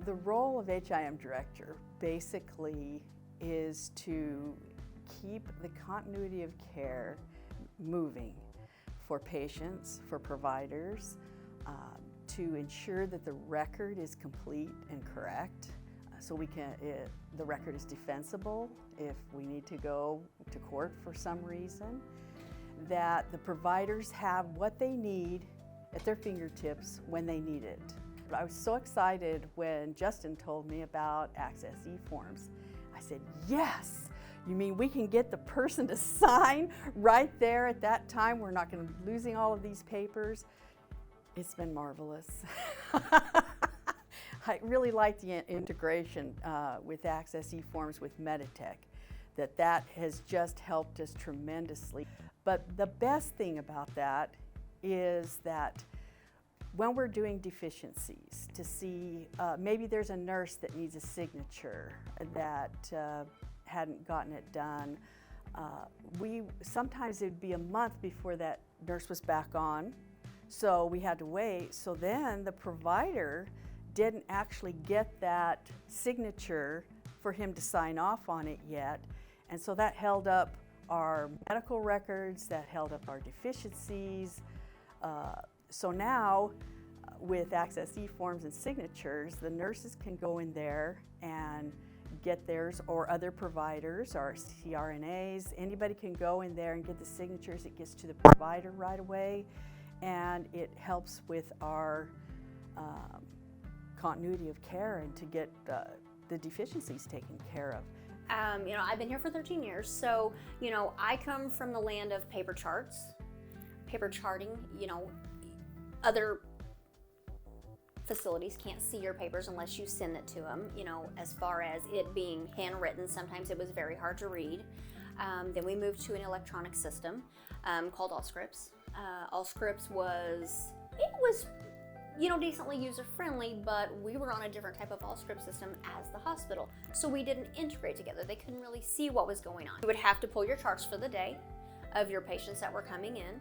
The role of HIM director basically is to keep the continuity of care moving for patients, for providers, to ensure that the record is complete and correct, so the record is defensible if we need to go to court for some reason, that the providers have what they need at their fingertips when they need it. I was so excited when Justin told me about Access eForms. I said, yes! You mean we can get the person to sign right there at that time? We're not going to be losing all of these papers. It's been marvelous. I really like the integration with Access eForms with Meditech, that has just helped us tremendously. But the best thing about that is that when we're doing deficiencies, to see maybe there's a nurse that needs a signature that hadn't gotten it done. Sometimes it'd be a month before that nurse was back on, so we had to wait. So then the provider didn't actually get that signature for him to sign off on it yet, and so that held up our medical records, that held up our deficiencies. So now, with Access eForms and signatures, the nurses can go in there and get theirs, or other providers, or CRNAs. Anybody can go in there and get the signatures. It gets to the provider right away, and it helps with our continuity of care and to get the deficiencies taken care of. I've been here for 13 years, so I come from the land of paper charts, paper charting. Other facilities can't see your papers unless you send it to them. As far as it being handwritten, sometimes it was very hard to read. Then we moved to an electronic system called Allscripts. Allscripts was decently user-friendly, but we were on a different type of Allscripts system as the hospital, so we didn't integrate together. They couldn't really see what was going on. You would have to pull your charts for the day of your patients that were coming in.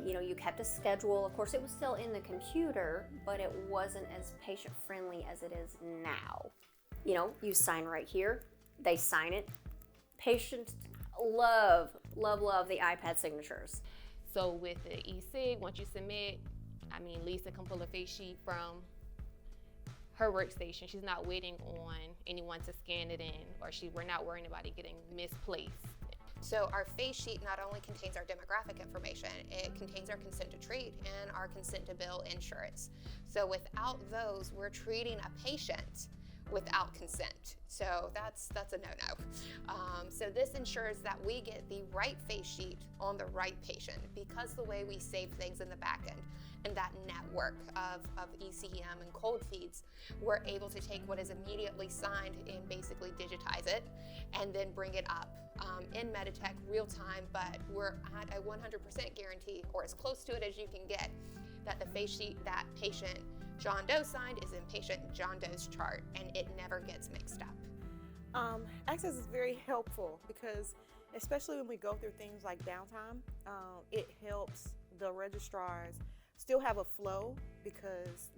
You kept a schedule. Of course, it was still in the computer, but it wasn't as patient-friendly as it is now. You sign right here, they sign it. Patients love the iPad signatures. So with the eSig, once you submit, Lisa can pull a face sheet from her workstation. She's not waiting on anyone to scan it in, or we're not worrying about it getting misplaced. So our face sheet not only contains our demographic information, it contains our consent to treat and our consent to bill insurance. So without those, we're treating a patient without consent. So that's a no-no. So this ensures that we get the right face sheet on the right patient, because the way we save things in the back end and that network of ECM and cold feeds, we're able to take what is immediately signed and basically digitize it and then bring it up in Meditech real time, but we're at a 100% guarantee, or as close to it as you can get, that the face sheet that patient John Doe signed is in patient John Doe's chart, and it never gets mixed up. Access is very helpful because, especially when we go through things like downtime, it helps the registrars still have a flow, because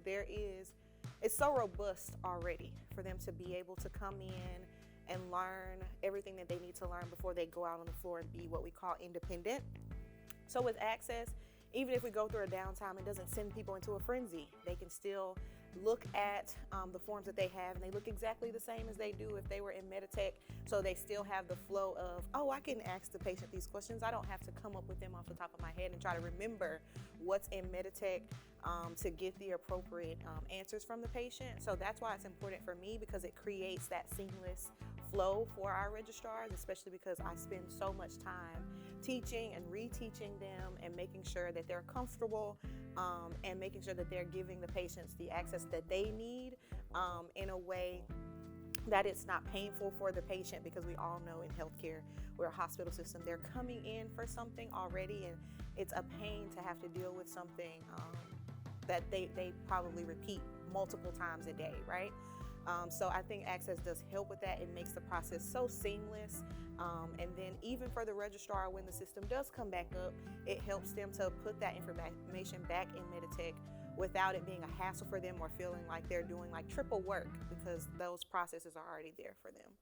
it's so robust already for them to be able to come in and learn everything that they need to learn before they go out on the floor and be what we call independent. So with Access, even if we go through a downtime, it doesn't send people into a frenzy. They can still look at the forms that they have, and they look exactly the same as they do if they were in Meditech. So they still have the flow of, I can ask the patient these questions. I don't have to come up with them off the top of my head and try to remember what's in Meditech to get the appropriate answers from the patient. So that's why it's important for me, because it creates that seamless flow for our registrars, especially because I spend so much time teaching and reteaching them and making sure that they're comfortable and making sure that they're giving the patients the access that they need in a way that it's not painful for the patient, because we all know in healthcare, we're a hospital system, they're coming in for something already, and it's a pain to have to deal with something that they probably repeat multiple times a day, right? So I think Access does help with that. It makes the process so seamless. And then even for the registrar, when the system does come back up, it helps them to put that information back in Meditech without it being a hassle for them or feeling like they're doing like triple work, because those processes are already there for them.